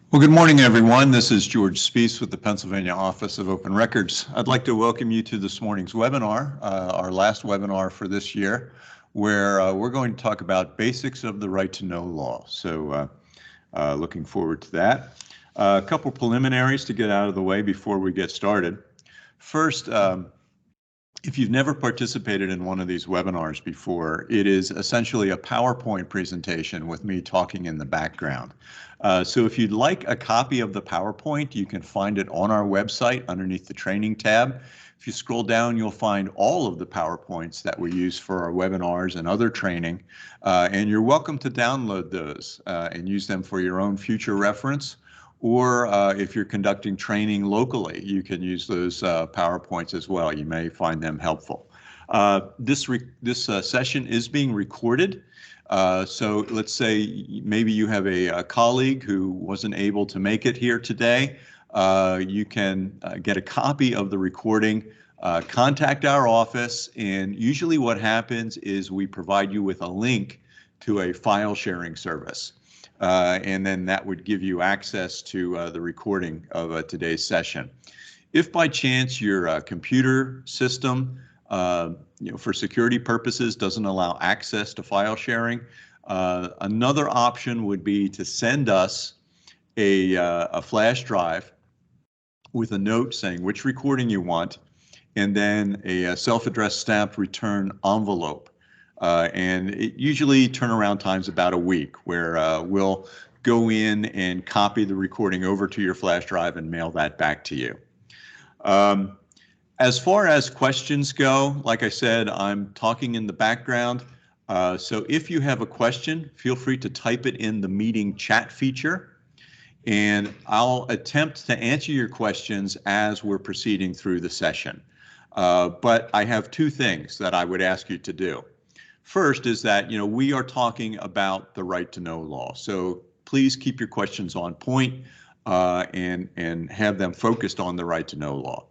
Well, good morning, everyone. This is George Spees with the Pennsylvania Office of Open Records. I'd like to welcome you to this morning's webinar, our last webinar for this year, where we're going to talk about basics of the right to know law. So looking forward to that. A couple preliminaries to get out of the way before we get started. First, if you've never participated in one of these webinars before, it is essentially a PowerPoint presentation with me talking in the background. So if you'd like a copy of the PowerPoint, you can find it on our website underneath the training tab. If you scroll down, you'll find all of the PowerPoints that we use for our webinars and other training, and you're welcome to download those and use them for your own future reference. Or if you're conducting training locally, you can use those PowerPoints as well. You may find them helpful. This session is being recorded. So let's say maybe you have a colleague who wasn't able to make it here today. You can get a copy of the recording, contact our office, and usually what happens is we provide you with a link to a file sharing service. And then that would give you access to the recording of today's session. If by chance your computer system, for security purposes, doesn't allow access to file sharing, another option would be to send us a flash drive with a note saying which recording you want, and then a self-addressed stamped return envelope. And it usually turnaround time's about a week, where we'll go in and copy the recording over to your flash drive and mail that back to you. As far as questions go, like I said, I'm talking in the background. So if you have a question, feel free to type it in the meeting chat feature, and I'll attempt to answer your questions as we're proceeding through the session. But I have two things that I would ask you to do. First is that, we are talking about the right to know law. So please keep your questions on point and have them focused on the right to know law.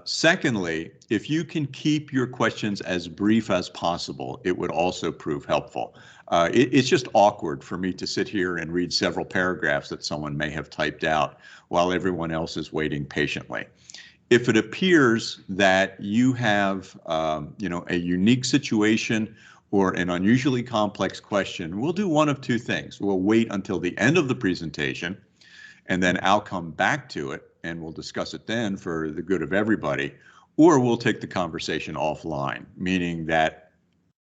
Secondly, if you can keep your questions as brief as possible, it would also prove helpful. It's just awkward for me to sit here and read several paragraphs that someone may have typed out while everyone else is waiting patiently. If it appears that you have, a unique situation or an unusually complex question, we'll do one of two things. We'll wait until the end of the presentation, and then I'll come back to it, and we'll discuss it then for the good of everybody, or we'll take the conversation offline, meaning that,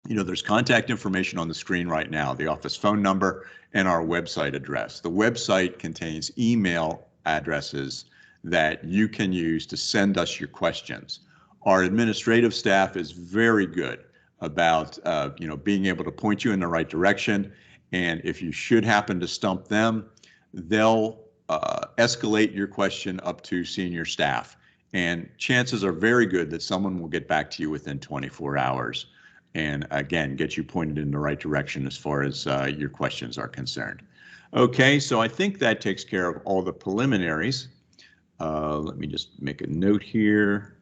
there's contact information on the screen right now, the office phone number and our website address. The website contains email addresses that you can use to send us your questions. Our administrative staff is very good about being able to point you in the right direction, and if you should happen to stump them, they'll escalate your question up to senior staff, and chances are very good that someone will get back to you within 24 hours and again get you pointed in the right direction as far as your questions are concerned. Okay, so I think that takes care of all the preliminaries. Let me just make a note here,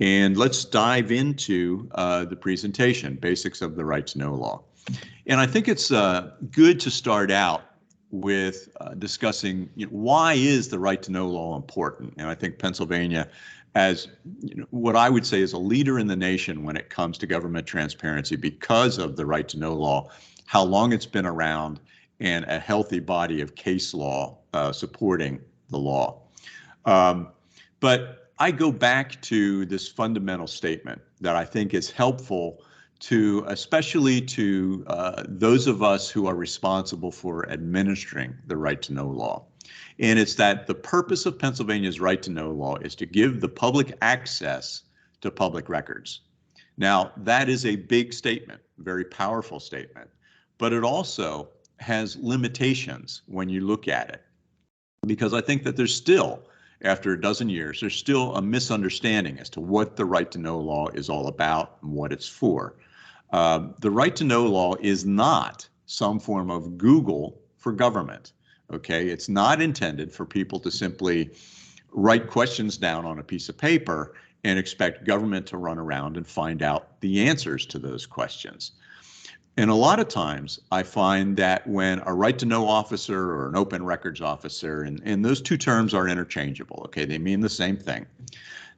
and let's dive into the presentation, Basics of the Right to Know Law. And I think it's good to start out with discussing why is the right to know law important. And I think Pennsylvania, as what I would say is a leader in the nation when it comes to government transparency because of the right to know law, how long it's been around, and a healthy body of case law supporting the law. But I go back to this fundamental statement that I think is helpful to, especially to those of us who are responsible for administering the right to know law. And it's that the purpose of Pennsylvania's right to know law is to give the public access to public records. Now, that is a big statement, very powerful statement, but it also has limitations when you look at it, because I think that there's still, after a dozen years, there's still a misunderstanding as to what the right to know law is all about and what it's for. The right to know law is not some form of Google for government. Okay, it's not intended for people to simply write questions down on a piece of paper and expect government to run around and find out the answers to those questions. And a lot of times I find that when a right to know officer or an open records officer, and those two terms are interchangeable, okay, they mean the same thing,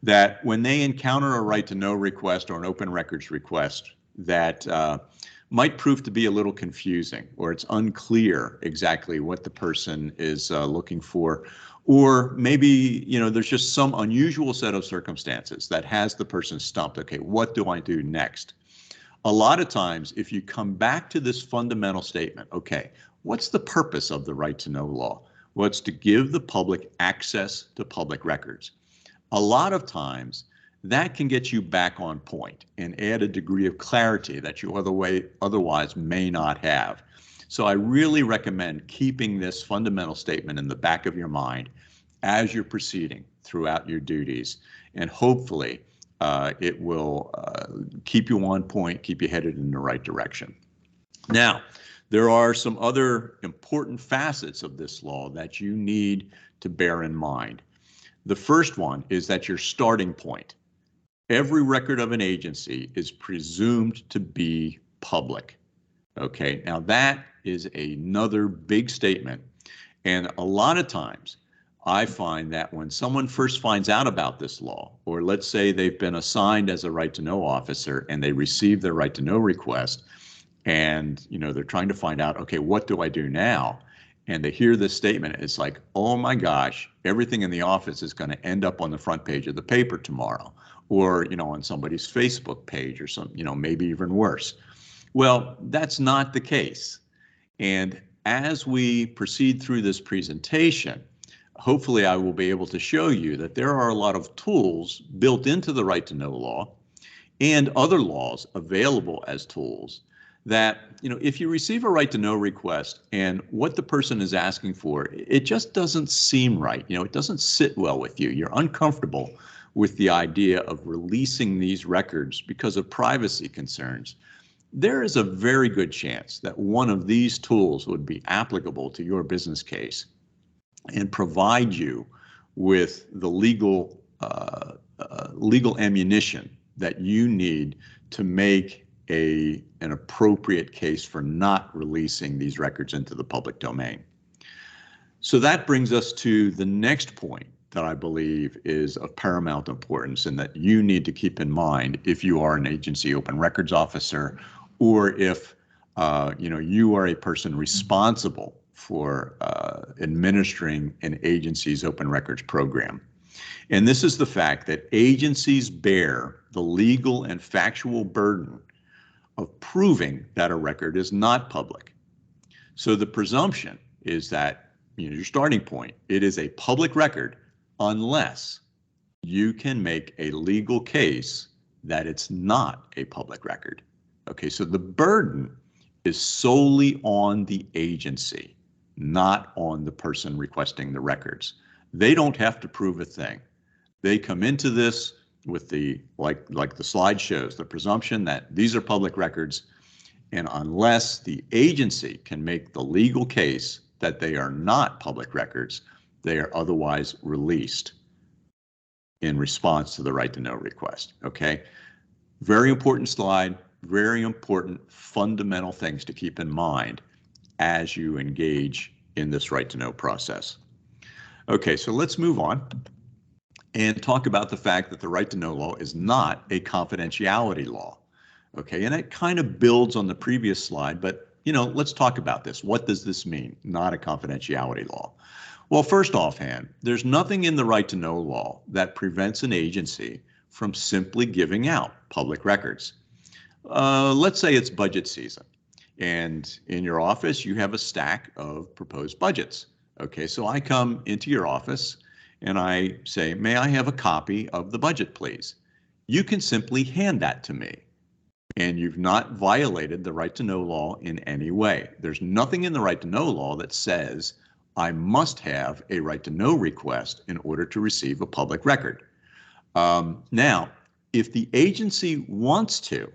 that when they encounter a right to know request or an open records request that might prove to be a little confusing, or it's unclear exactly what the person is looking for, or maybe, there's just some unusual set of circumstances that has the person stumped. Okay, what do I do next? A lot of times, if you come back to this fundamental statement, okay, what's the purpose of the right to know law? Well, it's to give the public access to public records. A lot of times, that can get you back on point and add a degree of clarity that you otherwise may not have. So I really recommend keeping this fundamental statement in the back of your mind as you're proceeding throughout your duties, and hopefully it will keep you on point, keep you headed in the right direction. Now, there are some other important facets of this law that you need to bear in mind. The first one is that your starting point. Every record of an agency is presumed to be public. Okay, now that is another big statement. And a lot of times I find that when someone first finds out about this law, or let's say they've been assigned as a right to know officer and they receive their right to know request, and they're trying to find out, okay, what do I do now? And they hear this statement, it's like, oh my gosh, everything in the office is going to end up on the front page of the paper tomorrow, or on somebody's Facebook page, or some, maybe even worse. Well, that's not the case. And as we proceed through this presentation, hopefully I will be able to show you that there are a lot of tools built into the right to know law and other laws available as tools that, if you receive a right to know request and what the person is asking for, it just doesn't seem right. It doesn't sit well with you. You're uncomfortable with the idea of releasing these records because of privacy concerns. There is a very good chance that one of these tools would be applicable to your business case and provide you with the legal ammunition that you need to make an appropriate case for not releasing these records into the public domain. So that brings us to the next point that I believe is of paramount importance and that you need to keep in mind if you are an agency open records officer, or if you are a person responsible for administering an agency's open records program. And this is the fact that agencies bear the legal and factual burden of proving that a record is not public. So the presumption is that, your starting point, it is a public record unless you can make a legal case that it's not a public record. Okay, so the burden is solely on the agency, not on the person requesting the records. They don't have to prove a thing. They come into this with the, like the slide shows, the presumption that these are public records, and unless the agency can make the legal case that they are not public records, they are otherwise released in response to the right to know request. Okay, very important slide, very important fundamental things to keep in mind as you engage in this right to know process. Okay, so let's move on and talk about the fact that the right to know law is not a confidentiality law. Okay, and it kind of builds on the previous slide, but let's talk about this. What does this mean? Not a confidentiality law. Well, first offhand, there's nothing in the right to know law that prevents an agency from simply giving out public records. Let's say it's budget season, and in your office you have a stack of proposed budgets. Okay, so I come into your office and I say, may I have a copy of the budget, please? You can simply hand that to me, and you've not violated the right to know law in any way. There's nothing in the right to know law that says I must have a right to know request in order to receive a public record. Now, if the agency wants to,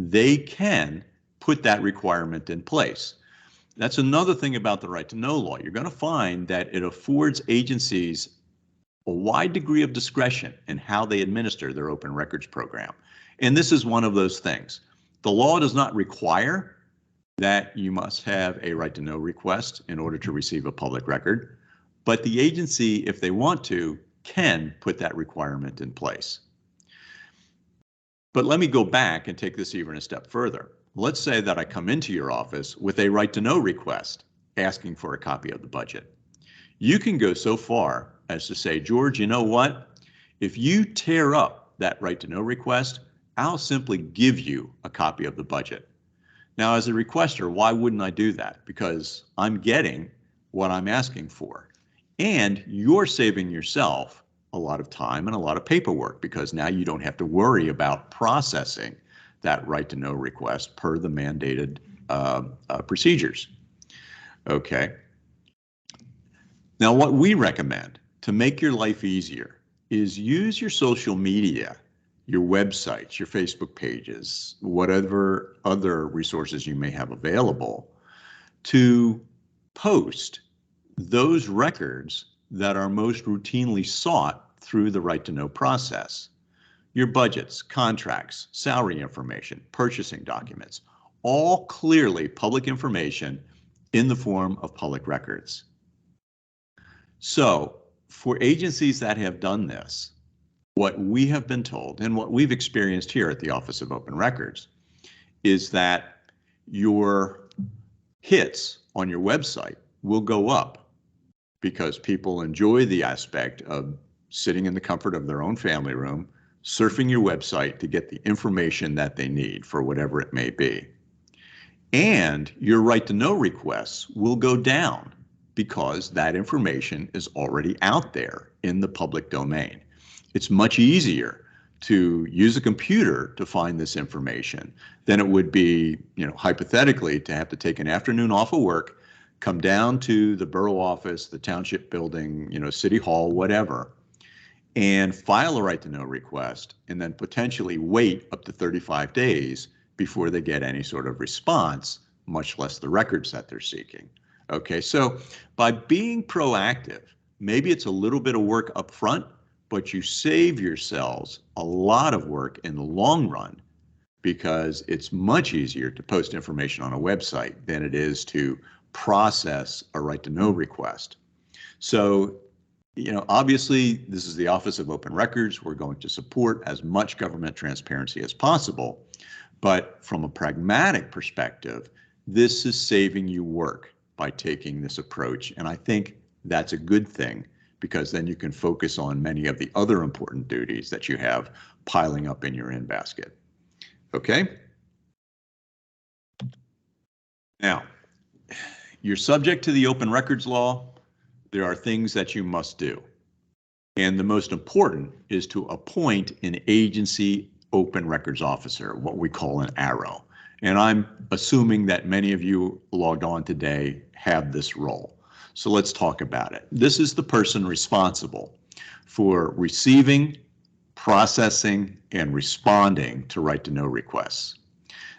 they can put that requirement in place. That's another thing about the right to know law. You're going to find that it affords agencies a wide degree of discretion in how they administer their open records program. And this is one of those things. The law does not require that you must have a right to know request in order to receive a public record, but the agency, if they want to, can put that requirement in place. But let me go back and take this even a step further. Let's say that I come into your office with a right to know request asking for a copy of the budget. You can go so far as to say, George, you know what? If you tear up that right to know request, I'll simply give you a copy of the budget. Now, as a requester, why wouldn't I do that? Because I'm getting what I'm asking for. And you're saving yourself a lot of time and a lot of paperwork, because now you don't have to worry about processing that right to know request per the mandated procedures. Okay. Now, what we recommend to make your life easier is use your social media, your websites, your Facebook pages, whatever other resources you may have available, to post those records that are most routinely sought through the right to know process. Your budgets, contracts, salary information, purchasing documents, all clearly public information in the form of public records. So for agencies that have done this, what we have been told and what we've experienced here at the Office of Open Records is that your hits on your website will go up because people enjoy the aspect of sitting in the comfort of their own family room, surfing your website to get the information that they need for whatever it may be. And your right to know requests will go down because that information is already out there in the public domain. It's much easier to use a computer to find this information than it would be, hypothetically, to have to take an afternoon off of work, come down to the borough office, the township building, city hall, whatever, and file a right to know request, and then potentially wait up to 35 days before they get any sort of response, much less the records that they're seeking. Okay, so by being proactive, maybe it's a little bit of work up front, but you save yourselves a lot of work in the long run, because it's much easier to post information on a website than it is to process a right to know request. So, obviously, this is the Office of Open Records. We're going to support as much government transparency as possible. But from a pragmatic perspective, this is saving you work by taking this approach. And I think that's a good thing, because then you can focus on many of the other important duties that you have piling up in your in basket. Okay? Now, you're subject to the open records law. There are things that you must do. And the most important is to appoint an agency open records officer, what we call an ARO. And I'm assuming that many of you logged on today have this role. So let's talk about it. This is the person responsible for receiving, processing, and responding to right to know requests.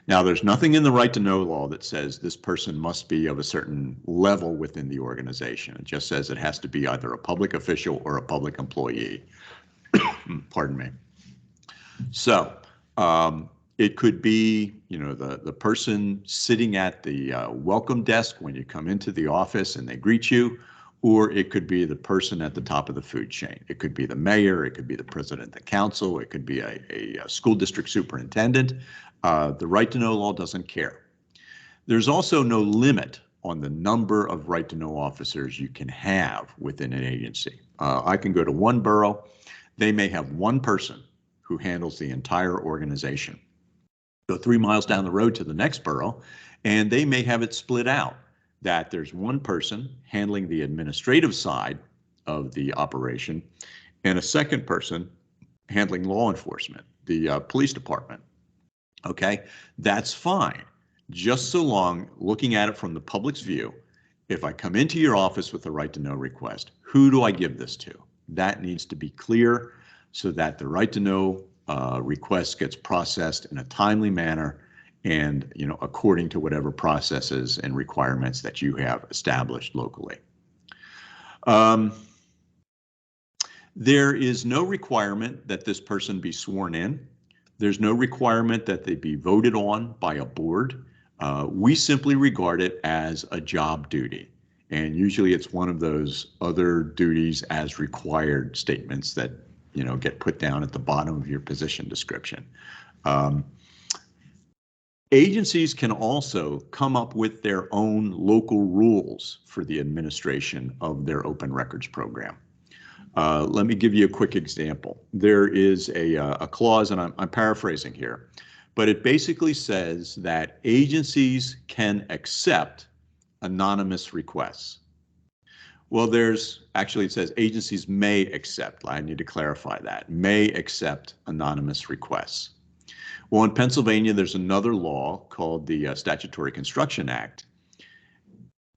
Now, there's nothing in the right to know law that says this person must be of a certain level within the organization. It just says it has to be either a public official or a public employee. Pardon me. So it could be, the person sitting at the welcome desk when you come into the office and they greet you, or it could be the person at the top of the food chain. It could be the mayor, it could be the president of the council, it could be a school district superintendent. The right to know law doesn't care. There's also no limit on the number of right to know officers you can have within an agency. I can go to one borough, they may have one person who handles the entire organization. Go 3 miles down the road to the next borough, and they may have it split out, that there's one person handling the administrative side of the operation and a second person handling law enforcement, the police department. Okay, that's fine, just so long, looking at it from the public's view, if I come into your office with a right to know request, who do I give this to? That needs to be clear so that the right to know request gets processed in a timely manner and, according to whatever processes and requirements that you have established locally. There is no requirement that this person be sworn in. There's no requirement that they be voted on by a board. We simply regard it as a job duty. And usually it's one of those other duties as required statements that, get put down at the bottom of your position description. Agencies can also come up with their own local rules for the administration of their open records program. Let me give you a quick example. There is a clause, and I'm paraphrasing here, but it basically says that agencies can accept anonymous requests. Well, it says agencies may accept. I need to clarify that. May accept anonymous requests. Well, in Pennsylvania, there's another law called the Statutory Construction Act.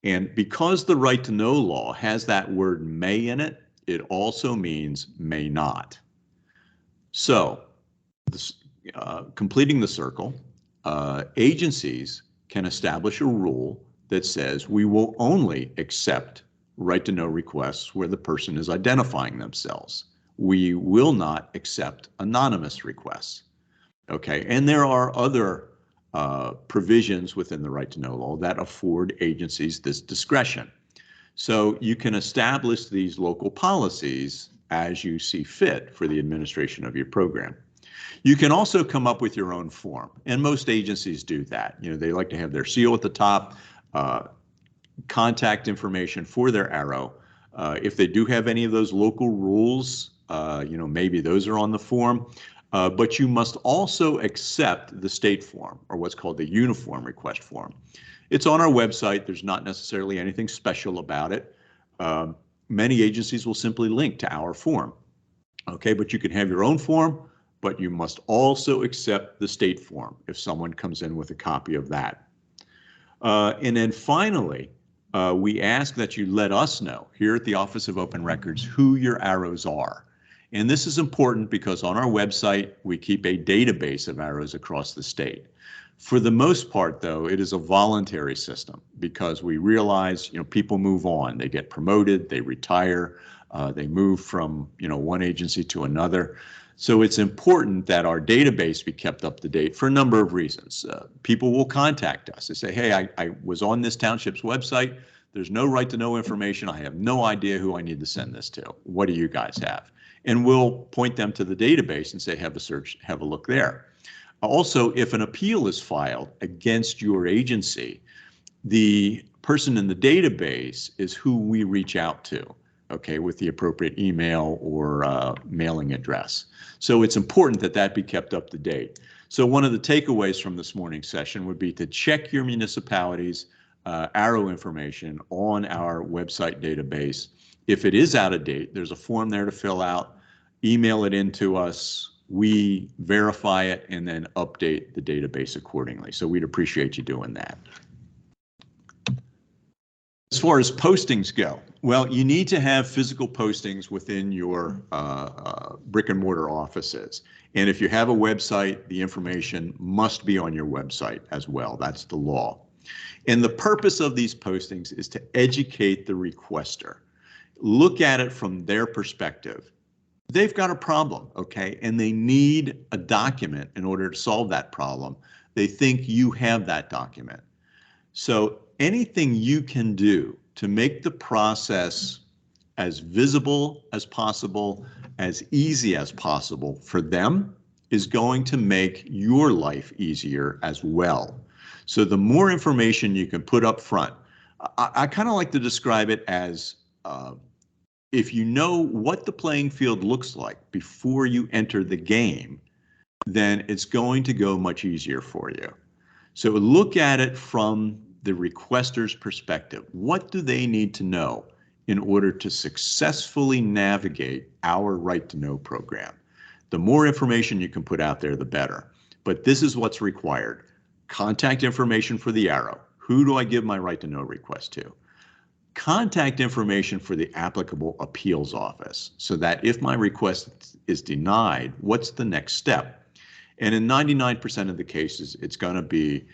And because the right to know law has that word may in it, it also means may not. So, completing the circle, agencies can establish a rule that says we will only accept right to know requests where the person is identifying themselves. We will not accept anonymous requests. Okay, and there are other provisions within the right to know law that afford agencies this discretion. So you can establish these local policies as you see fit for the administration of your program. You can also come up with your own form, and most agencies do that. They like to have their seal at the top, contact information for their arrow. If they do have any of those local rules, maybe those are on the form. But you must also accept the state form, or what's called the uniform request form. It's on our website. There's not necessarily anything special about it. Many agencies will simply link to our form. Okay, but you can have your own form, but you must also accept the state form if someone comes in with a copy of that. And then finally, we ask that you let us know here at the Office of Open Records who your arrows are. And this is important because on our website, we keep a database of arrows across the state. For the most part, though, it is a voluntary system because we realize, people move on. They get promoted, they retire, they move from, one agency to another. So it's important that our database be kept up to date for a number of reasons. People will contact us and say, hey, I was on this township's website. There's no right to know information. I have no idea who I need to send this to. What do you guys have? And we'll point them to the database and say, have a search, have a look there. Also, if an appeal is filed against your agency, the person in the database is who we reach out to, okay, with the appropriate email or mailing address. So it's important that that be kept up to date. So one of the takeaways from this morning's session would be to check your municipality's arrow information on our website database. If it is out of date, there's a form there to fill out. Email it in to us, we verify it, and then update the database accordingly. So we'd appreciate you doing that. As far as postings go, well, you need to have physical postings within your brick and mortar offices. And if you have a website, the information must be on your website as well. That's the law. And the purpose of these postings is to educate the requester. Look at it from their perspective. They've got a problem, okay, and they need a document in order to solve that problem. They think you have that document. So anything you can do to make the process as visible as possible, as easy as possible for them is going to make your life easier as well. So the more information you can put up front, I kind of like to describe it as if you know what the playing field looks like before you enter the game, then it's going to go much easier for you. So look at it from the requester's perspective. What do they need to know in order to successfully navigate our Right to Know program? The more information you can put out there, the better. But this is what's required. Contact information for the arrow. Who do I give my Right to Know request to? Contact information for the applicable appeals office so that if my request is denied, what's the next step? And in 99% of the cases, it's going to be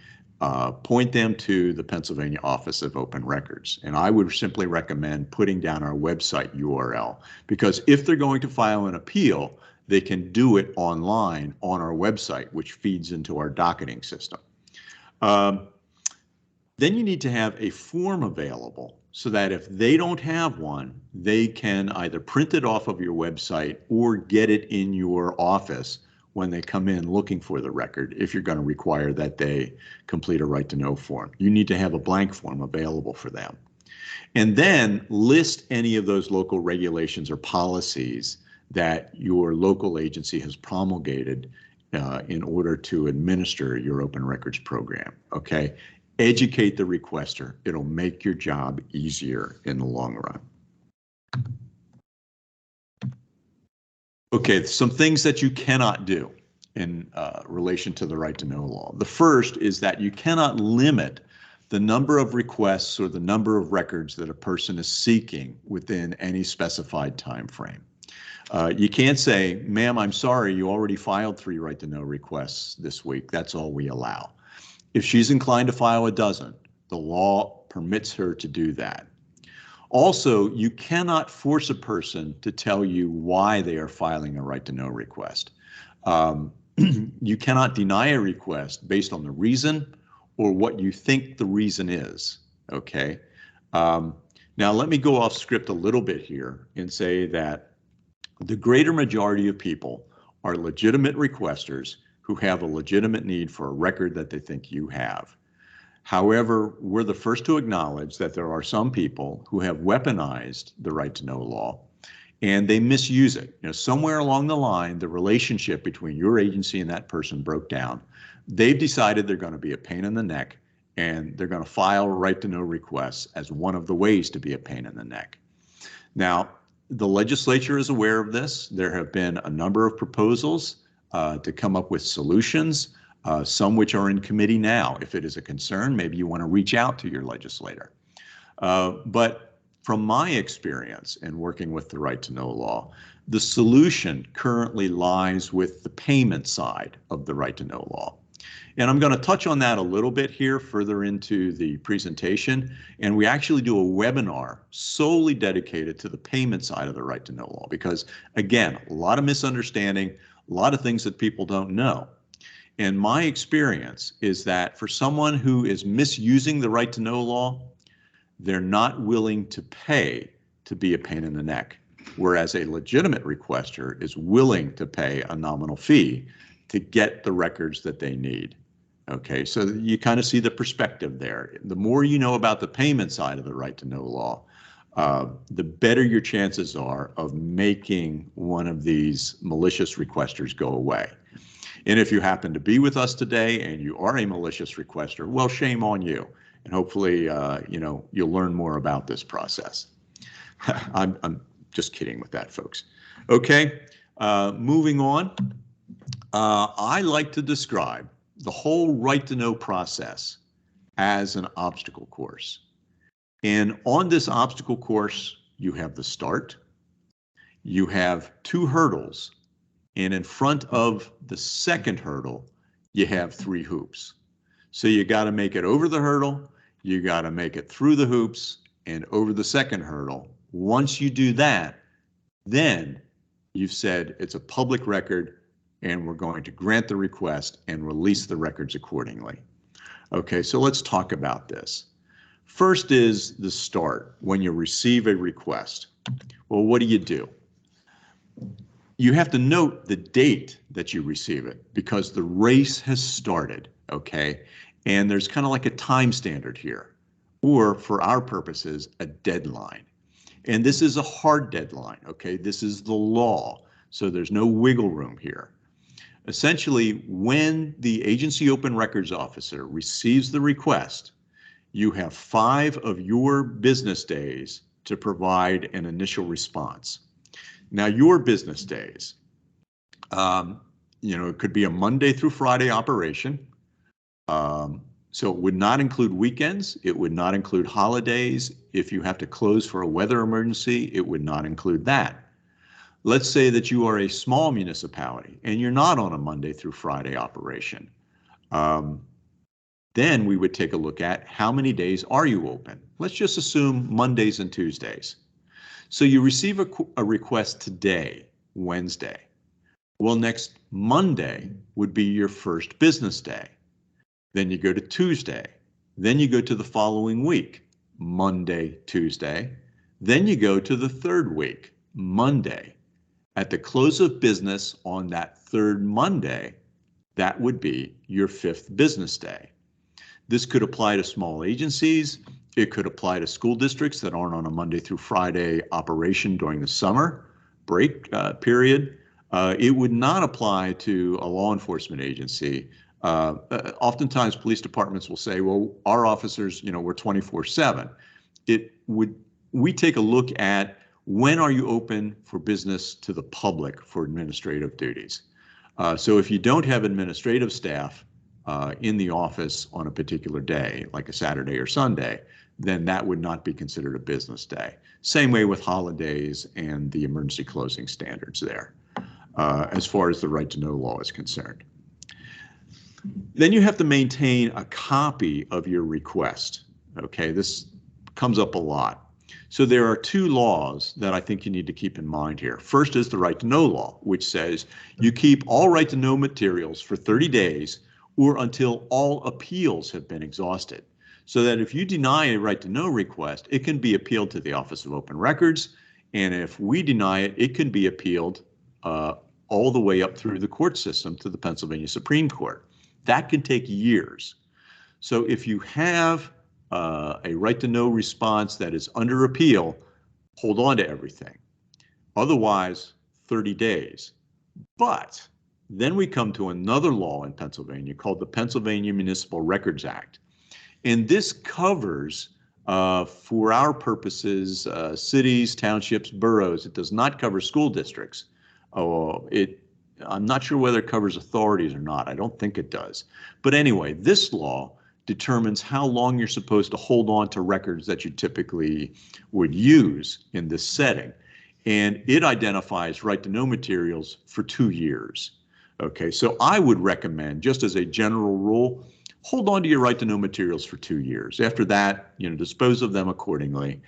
point them to the Pennsylvania Office of Open Records. And I would simply recommend putting down our website URL, because if they're going to file an appeal, they can do it online on our website, which feeds into our docketing system. Then you need to have a form available so that if they don't have one, they can either print it off of your website or get it in your office when they come in looking for the record, if you're going to require that they complete a right to know form. You need to have a blank form available for them. And then list any of those local regulations or policies that your local agency has promulgated in order to administer your open records program, okay? Educate the requester. It'll make your job easier in the long run. Okay, some things that you cannot do in relation to the right to know law. The first is that you cannot limit the number of requests or the number of records that a person is seeking within any specified time frame. You can't say, ma'am, I'm sorry, you already filed 3 right to know requests this week. That's all we allow. If she's inclined to file a dozen, the law permits her to do that. Also, you cannot force a person to tell you why they are filing a right to know request. You cannot deny a request based on the reason or what you think the reason is, okay? Now, let me go off script a little bit here and say that the greater majority of people are legitimate requesters who have a legitimate need for a record that they think you have. However, we're the first to acknowledge that there are some people who have weaponized the right to know law and they misuse it. You know, somewhere along the line, the relationship between your agency and that person broke down. They've decided they're going to be a pain in the neck and they're going to file right to know requests as one of the ways to be a pain in the neck. Now, the legislature is aware of this. There have been a number of proposals to come up with solutions. Some which are in committee now. If it is a concern, maybe you want to reach out to your legislator. But from my experience in working with the right to know law, the solution currently lies with the payment side of the right to know law. And I'm going to touch on that a little bit here further into the presentation. And we actually do a webinar solely dedicated to the payment side of the right to know law, because again, a lot of misunderstanding, a lot of things that people don't know. And my experience is that for someone who is misusing the right to know law, they're not willing to pay to be a pain in the neck, whereas a legitimate requester is willing to pay a nominal fee to get the records that they need. Okay, so you kind of see the perspective there. The more you know about the payment side of the right to know law, the better your chances are of making one of these malicious requesters go away. And if you happen to be with us today and you are a malicious requester, well, shame on you. And hopefully, you'll learn more about this process. I'm just kidding with that, folks. Okay, moving on. I like to describe the whole right to know process as an obstacle course. And on this obstacle course, you have the start, you have 2 hurdles, and in front of the second hurdle, you have 3 hoops. So you got to make it over the hurdle, you got to make it through the hoops and over the second hurdle. Once you do that, then you've said it's a public record and we're going to grant the request and release the records accordingly. Okay, so let's talk about this. First is the start, when you receive a request. Well, what do? You have to note the date that you receive it because the race has started, okay? And there's kind of like a time standard here, or for our purposes, a deadline. And this is a hard deadline, okay? This is the law, so there's no wiggle room here. Essentially, when the agency open records officer receives the request, you have 5 of your business days to provide an initial response. Now, your business days, it could be a Monday through Friday operation. So it would not include weekends. It would not include holidays. If you have to close for a weather emergency, it would not include that. Let's say that you are a small municipality and you're not on a Monday through Friday operation. Then we would take a look at how many days are you open. Let's just assume Mondays and Tuesdays. So you receive a request today, Wednesday. Well, next Monday would be your first business day. Then you go to Tuesday. Then you go to the following week, Monday, Tuesday. Then you go to the third week, Monday. At the close of business on that third Monday, that would be your fifth business day. This could apply to small agencies. It could apply to school districts that aren't on a Monday through Friday operation during the summer break period. It would not apply to a law enforcement agency. Oftentimes police departments will say, well, our officers, we're 24/7. We take a look at when are you open for business to the public for administrative duties. So if you don't have administrative staff in the office on a particular day, like a Saturday or Sunday, then that would not be considered a business day. Same way with holidays and the emergency closing standards there, as far as the right to know law is concerned. Then you have to maintain a copy of your request. Okay, this comes up a lot. So there are two laws that I think you need to keep in mind here. First is the right to know law, which says you keep all right to know materials for 30 days or until all appeals have been exhausted. So that if you deny a right to know request, it can be appealed to the Office of Open Records. And if we deny it, it can be appealed all the way up through the court system to the Pennsylvania Supreme Court. That can take years. So if you have a right to know response that is under appeal, hold on to everything. Otherwise, 30 days. But then we come to another law in Pennsylvania called the Pennsylvania Municipal Records Act. And this covers, for our purposes, cities, townships, boroughs. It does not cover school districts. I'm not sure whether it covers authorities or not. I don't think it does. But anyway, this law determines how long you're supposed to hold on to records that you typically would use in this setting. And it identifies right to know materials for 2 years. Okay, so I would recommend, just as a general rule, hold on to your right to know materials for 2 years. After that, dispose of them accordingly,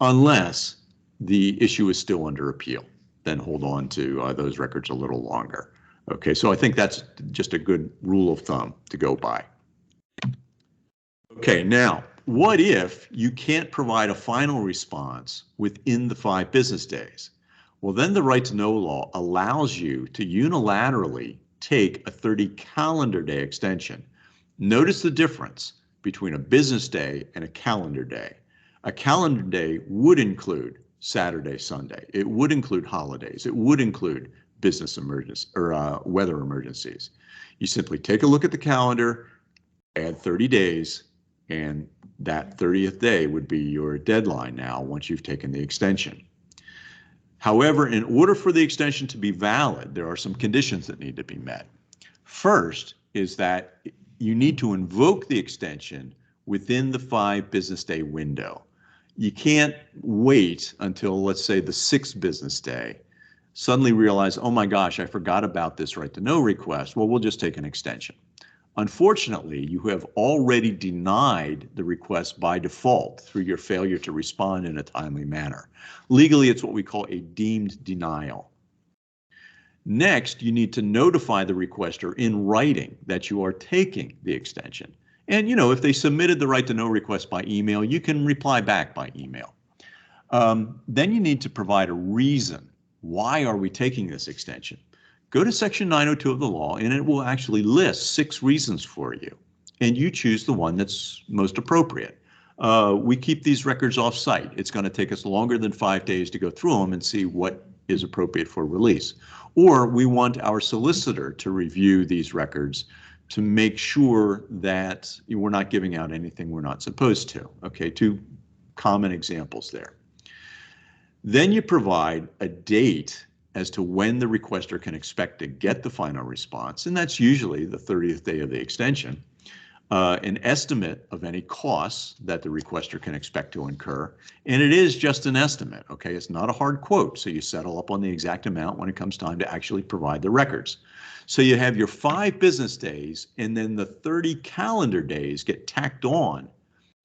unless the issue is still under appeal. Then hold on to those records a little longer. Okay, so I think that's just a good rule of thumb to go by. Okay, now, what if you can't provide a final response within the 5 business days? Well, then the right to know law allows you to unilaterally take a 30 calendar day extension. Notice the difference between a business day and a calendar day. A calendar day would include Saturday, Sunday. It would include holidays. It would include business emergencies or weather emergencies. You simply take a look at the calendar, add 30 days, and that 30th day would be your deadline now once you've taken the extension. However, in order for the extension to be valid, there are some conditions that need to be met. First is that you need to invoke the extension within the 5 business day window. You can't wait until, let's say, the 6th business day, suddenly realize, oh my gosh, I forgot about this right to know request. Well, we'll just take an extension. Unfortunately, you have already denied the request by default through your failure to respond in a timely manner. Legally, it's what we call a deemed denial. Next, you need to notify the requester in writing that you are taking the extension. And, if they submitted the right to know request by email, you can reply back by email. Then you need to provide a reason. Why are we taking this extension? Go to Section 902 of the law, and it will actually list 6 reasons for you. And you choose the one that's most appropriate. We keep these records off-site. It's going to take us longer than 5 days to go through them and see what is appropriate for release. Or we want our solicitor to review these records to make sure that we're not giving out anything we're not supposed to. Okay, 2 common examples there. Then you provide a date as to when the requester can expect to get the final response, and that's usually the 30th day of the extension. An estimate of any costs that the requester can expect to incur, and it is just an estimate, okay? It's not a hard quote, so you settle up on the exact amount when it comes time to actually provide the records. So you have your 5 business days, and then the 30 calendar days get tacked on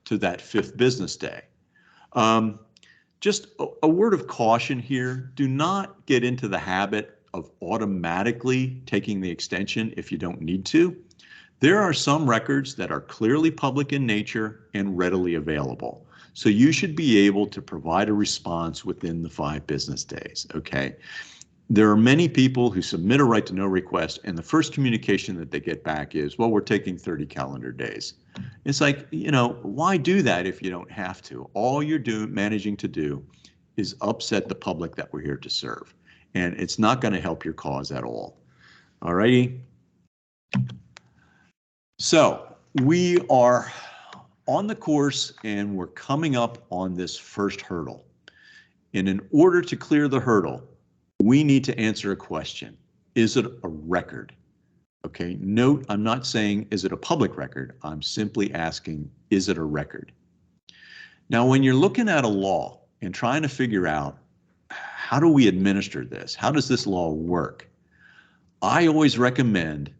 to that 5th business day. Just a word of caution here, do not get into the habit of automatically taking the extension if you don't need to. There are some records that are clearly public in nature and readily available. So you should be able to provide a response within the 5 business days, okay? There are many people who submit a right to know request and the first communication that they get back is, well, we're taking 30 calendar days. It's like, why do that if you don't have to? All you're managing to do is upset the public that we're here to serve. And it's not going to help your cause at all. All righty. So we are on the course and we're coming up on this first hurdle. And in order to clear the hurdle, we need to answer a question. Is it a record? Okay, note, I'm not saying, is it a public record? I'm simply asking, is it a record? Now, when you're looking at a law and trying to figure out, how do we administer this? How does this law work? I always recommend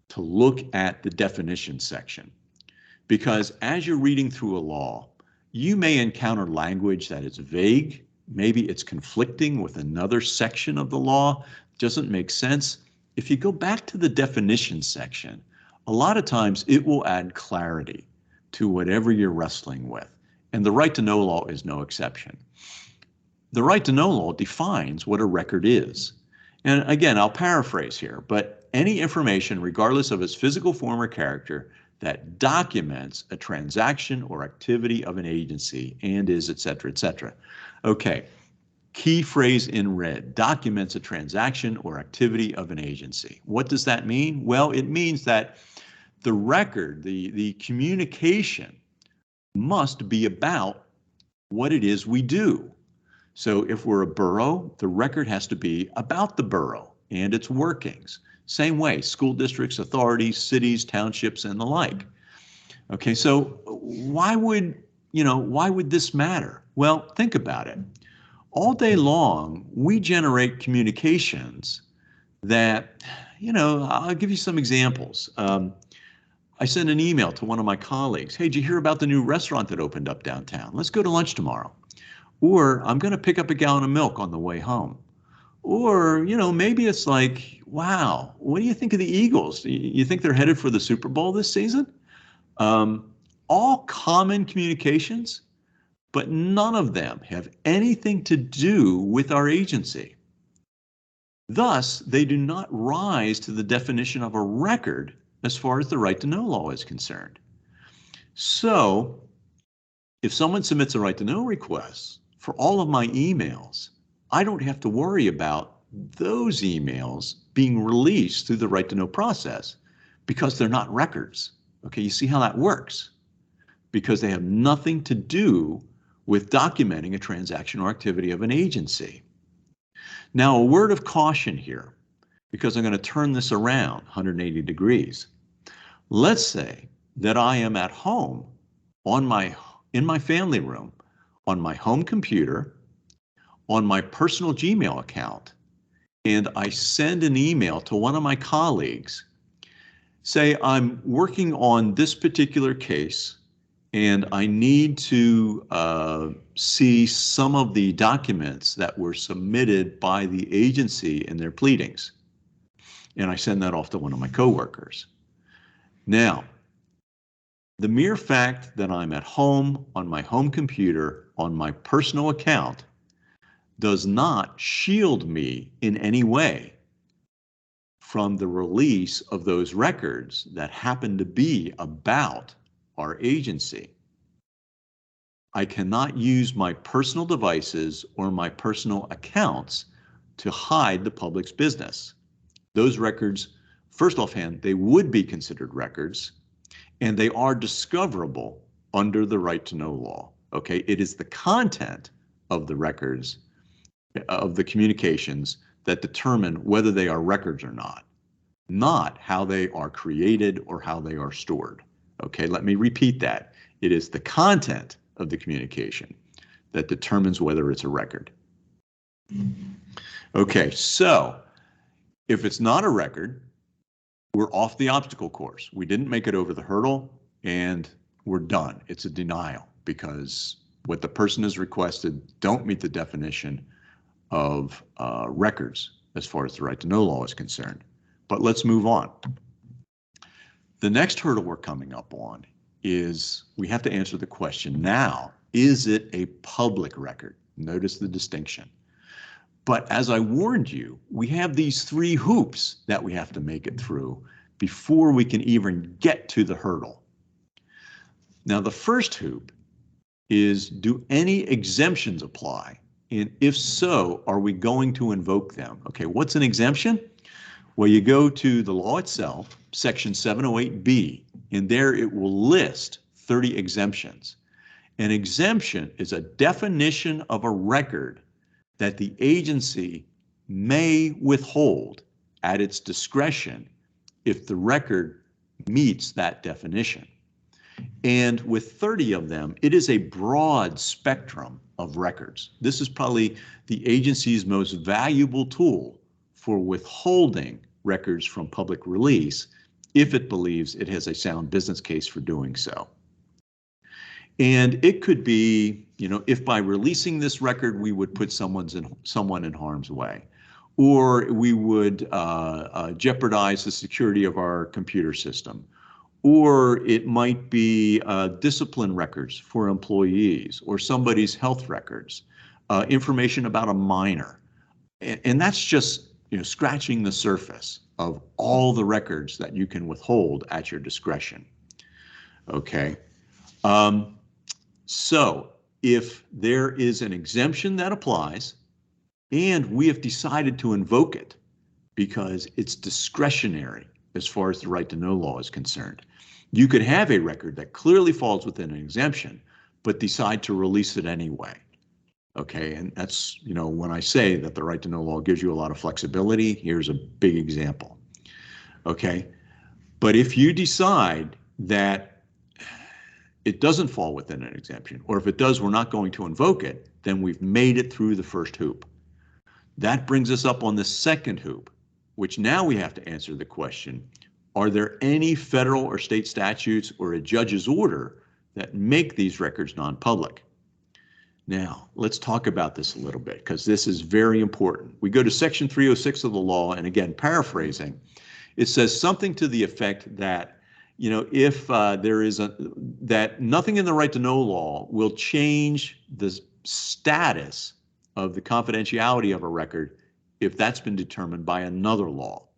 to look at the definition section, because as you're reading through a law, you may encounter language that is vague. Maybe it's conflicting with another section of the law, doesn't make sense. If you go back to the definition section, a lot of times it will add clarity to whatever you're wrestling with. And the right to know law is no exception. The right to know law defines what a record is. And again, I'll paraphrase here, but any information, regardless of its physical form or character, that documents a transaction or activity of an agency and is, et cetera, et cetera. Okay, key phrase in red, documents a transaction or activity of an agency. What does that mean? Well, it means that the record, the communication must be about what it is we do. So if we're a borough, the record has to be about the borough and its workings. Same way, school districts, authorities, cities, townships, and the like. Okay, so why would this matter? Well, think about it. All day long, we generate communications that, I'll give you some examples. I sent an email to one of my colleagues. Hey, did you hear about the new restaurant that opened up downtown? Let's go to lunch tomorrow. Or I'm going to pick up a gallon of milk on the way home. Or, maybe it's like, wow, what do you think of the Eagles? You think they're headed for the Super Bowl this season? All common communications, but none of them have anything to do with our agency. Thus, they do not rise to the definition of a record as far as the right to know law is concerned. So, if someone submits a right to know request for all of my emails, I don't have to worry about those emails being released through the right to know process because they're not records. Okay, you see how that works? Because they have nothing to do with documenting a transaction or activity of an agency. Now, a word of caution here, because I'm going to turn this around 180 degrees. Let's say that I am at home in my family room, on my home computer, on my personal Gmail account, and I send an email to one of my colleagues. Say I'm working on this particular case and I need to see some of the documents that were submitted by the agency in their pleadings. And I send that off to one of my coworkers. Now, the mere fact that I'm at home on my home computer on my personal account does not shield me in any way from the release of those records that happen to be about our agency. I cannot use my personal devices or my personal accounts to hide the public's business. Those records, first offhand, they would be considered records, and they are discoverable under the right to know law. Okay, it is the content of the records, of the communications, that determine whether they are records or not how they are created or how they are stored. Okay, let me repeat that. It is the content of the communication that determines whether it's a record. Okay, so if it's not a record, we're off the obstacle course. We didn't make it over the hurdle and we're done. It's a denial because what the person has requested don't meet the definition of records as far as the right to know law is concerned. But let's move on. The next hurdle we're coming up on is we have to answer the question now, is it a public record? Notice the distinction. But as I warned you, we have these three hoops that we have to make it through before we can even get to the hurdle. Now, the first hoop is, do any exemptions apply? And if so, are we going to invoke them? Okay, what's an exemption? Well, you go to the law itself, section 708B, and there it will list 30 exemptions. An exemption is a definition of a record that the agency may withhold at its discretion if the record meets that definition. And with 30 of them, it is a broad spectrum of records. This is probably the agency's most valuable tool for withholding records from public release if it believes it has a sound business case for doing so. And it could be, if by releasing this record, we would put someone in harm's way, or we would jeopardize the security of our computer system, or it might be discipline records for employees, or somebody's health records, information about a minor. And that's just scratching the surface of all the records that you can withhold at your discretion. Okay. So if there is an exemption that applies, and we have decided to invoke it because it's discretionary as far as the right to know law is concerned, you could have a record that clearly falls within an exemption, but decide to release it anyway. Okay, and that's, when I say that the right to know law gives you a lot of flexibility, here's a big example. Okay, but if you decide that it doesn't fall within an exemption, or if it does, we're not going to invoke it, then we've made it through the first hoop. That brings us up on the second hoop, which now we have to answer the question, are there any federal or state statutes or a judge's order that make these records non-public? Now, let's talk about this a little bit, because this is very important. We go to section 306 of the law, and again, paraphrasing, it says something to the effect that if there is that nothing in the right to know law will change the status of the confidentiality of a record if that's been determined by another law.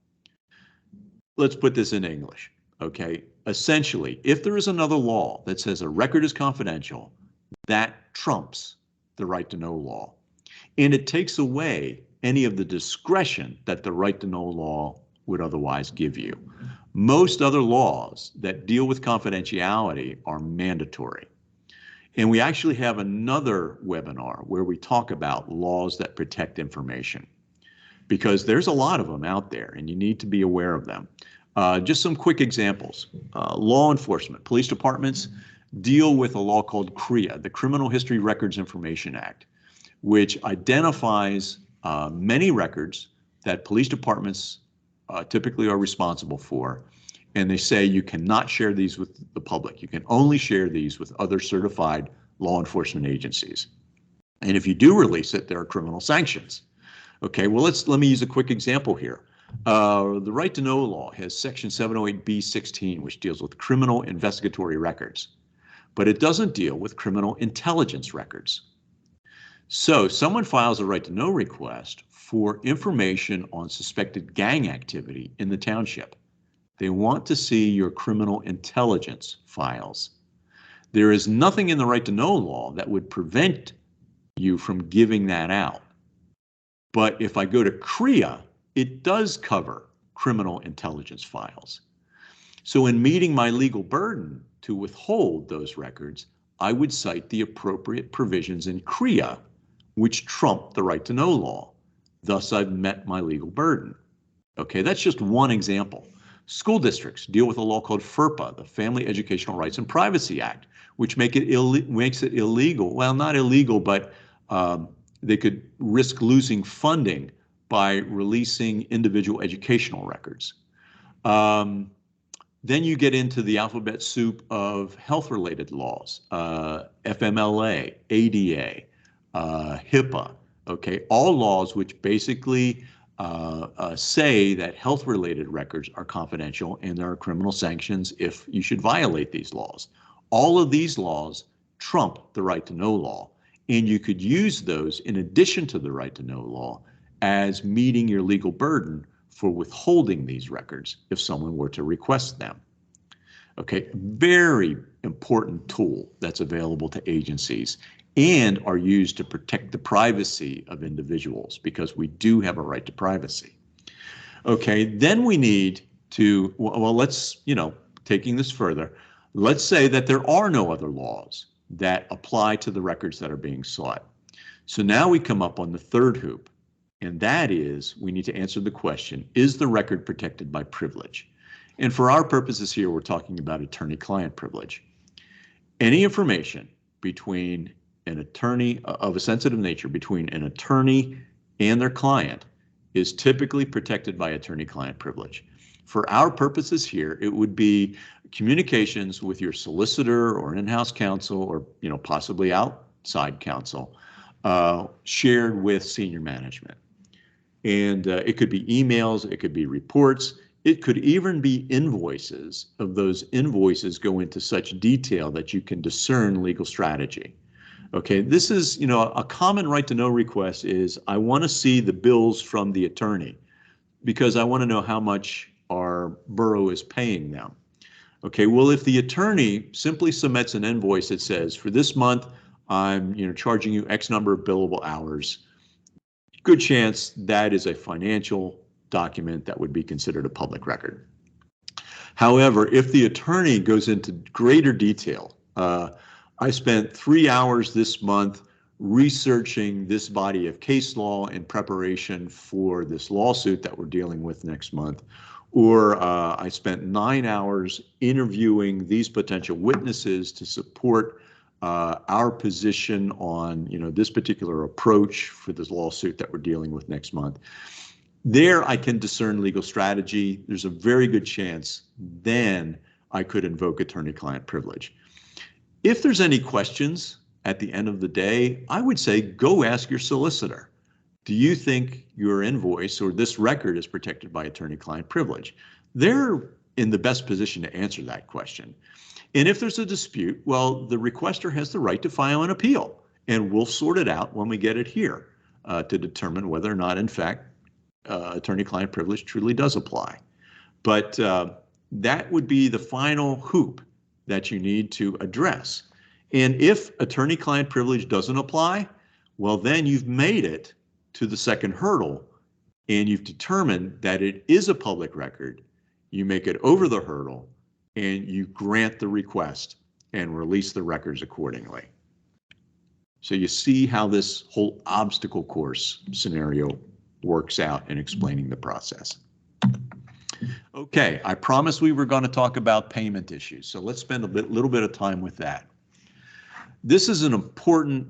Let's put this in English, okay? Essentially, if there is another law that says a record is confidential, that trumps the right to know law. And it takes away any of the discretion that the right to know law would otherwise give you. Most other laws that deal with confidentiality are mandatory. And we actually have another webinar where we talk about laws that protect information, because there's a lot of them out there and you need to be aware of them. Just some quick examples. Law enforcement, police departments deal with a law called CRIA, the Criminal History Records Information Act, which identifies many records that police departments typically are responsible for, and they say you cannot share these with the public. You can only share these with other certified law enforcement agencies. And if you do release it, there are criminal sanctions. Okay, well, let me use a quick example here. The right to know law has section 708B16, which deals with criminal investigatory records, but it doesn't deal with criminal intelligence records. So someone files a right to know request for information on suspected gang activity in the township. They want to see your criminal intelligence files. There is nothing in the right to know law that would prevent you from giving that out. But if I go to CRIA, it does cover criminal intelligence files. So in meeting my legal burden to withhold those records, I would cite the appropriate provisions in CRIA, which trump the right to know law. Thus, I've met my legal burden. Okay, that's just one example. School districts deal with a law called FERPA, the Family Educational Rights and Privacy Act, which makes it illegal. Well, not illegal, but they could risk losing funding by releasing individual educational records. Then you get into the alphabet soup of health-related laws, FMLA, ADA, HIPAA, okay, all laws which basically say that health-related records are confidential and there are criminal sanctions if you should violate these laws. All of these laws trump the right to know law, and you could use those in addition to the right to know law as meeting your legal burden for withholding these records if someone were to request them. Okay, very important tool that's available to agencies and are used to protect the privacy of individuals because we do have a right to privacy. Okay, then we need to, well, let's, taking this further, let's say that there are no other laws that apply to the records that are being sought. So now we come up on the third hoop, and that is we need to answer the question, is the record protected by privilege? And for our purposes here, we're talking about attorney-client privilege. Any information between an attorney of a sensitive nature between an attorney and their client is typically protected by attorney-client privilege. For our purposes here, it would be communications with your solicitor or an in-house counsel or possibly outside counsel shared with senior management. And it could be emails, it could be reports, it could even be invoices. Of those invoices go into such detail that you can discern legal strategy. Okay, this is, a common right to know request is I want to see the bills from the attorney because I want to know how much our borough is paying them. Okay, well, if the attorney simply submits an invoice that says for this month, I'm, charging you X number of billable hours, good chance that is a financial document that would be considered a public record. However, if the attorney goes into greater detail, I spent 3 hours this month researching this body of case law in preparation for this lawsuit that we're dealing with next month, or I spent 9 hours interviewing these potential witnesses to support our position on, this particular approach for this lawsuit that we're dealing with next month. There I can discern legal strategy. There's a very good chance then I could invoke attorney-client privilege. If there's any questions at the end of the day, I would say go ask your solicitor. Do you think your invoice or this record is protected by attorney-client privilege? They're in the best position to answer that question. And if there's a dispute, well, the requester has the right to file an appeal, and we'll sort it out when we get it here to determine whether or not, in fact, attorney-client privilege truly does apply. But that would be the final hoop that you need to address. And if attorney-client privilege doesn't apply, well, then you've made it to the second hurdle and you've determined that it is a public record. You make it over the hurdle and you grant the request and release the records accordingly. So you see how this whole obstacle course scenario works out in explaining the process. Okay, I promised we were going to talk about payment issues, so let's spend a little bit of time with that. This is an important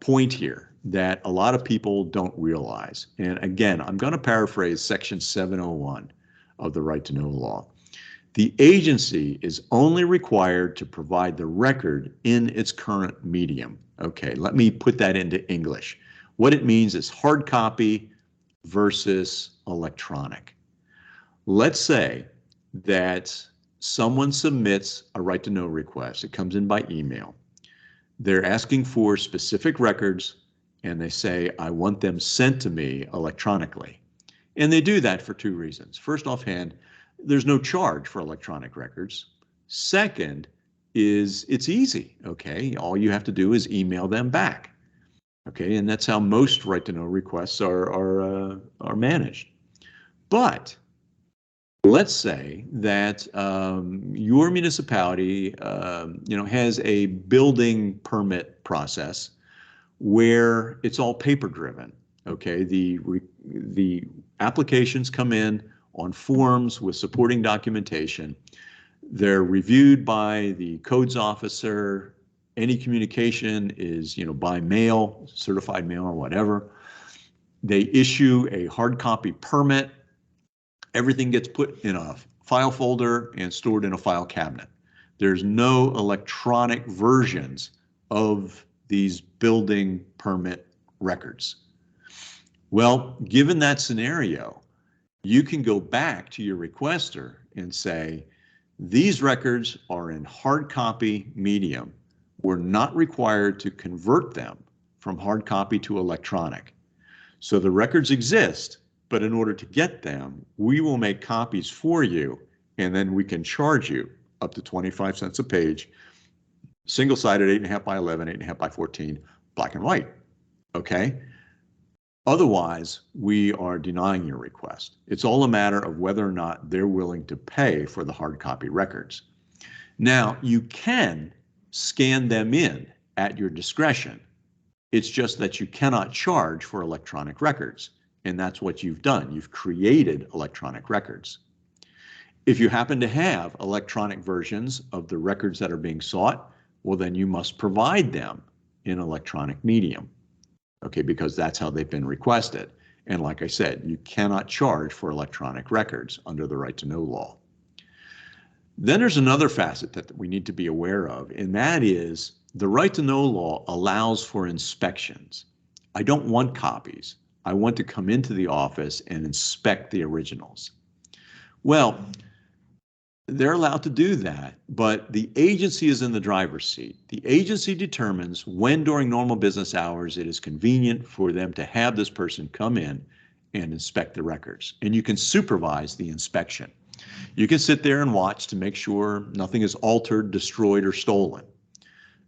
point here that a lot of people don't realize. And again, I'm going to paraphrase Section 701 of the Right to Know law. The agency is only required to provide the record in its current medium. Okay, let me put that into English. What it means is hard copy versus electronic. Let's say that someone submits a right to know request. It comes in by email. They're asking for specific records and they say, I want them sent to me electronically. And they do that for two reasons. First offhand, there's no charge for electronic records. Second is it's easy, okay? All you have to do is email them back. Okay, and that's how most right to know requests are managed. But let's say that your municipality, has a building permit process where it's all paper driven. Okay, the applications come in on forms with supporting documentation. They're reviewed by the codes officer. Any communication is, by mail, certified mail or whatever. They issue a hard copy permit. Everything gets put in a file folder and stored in a file cabinet. There's no electronic versions of these building permit records. Well, given that scenario, you can go back to your requester and say, these records are in hard copy medium. We're not required to convert them from hard copy to electronic. So the records exist, but in order to get them, we will make copies for you, and then we can charge you up to 25 cents a page, single-sided 8.5 by 11, 8.5 by 14, black and white, okay? Otherwise, we are denying your request. It's all a matter of whether or not they're willing to pay for the hard copy records. Now, you can scan them in at your discretion. It's just that you cannot charge for electronic records, and that's what you've done. You've created electronic records. If you happen to have electronic versions of the records that are being sought, well, then you must provide them in electronic medium. Okay, because that's how they've been requested. And like I said, you cannot charge for electronic records under the right to know law. Then there's another facet that we need to be aware of, and that is the right to know law allows for inspections. I don't want copies. I want to come into the office and inspect the originals. Well, they're allowed to do that, but the agency is in the driver's seat. The agency determines when during normal business hours it is convenient for them to have this person come in and inspect the records. And you can supervise the inspection. You can sit there and watch to make sure nothing is altered, destroyed, or stolen.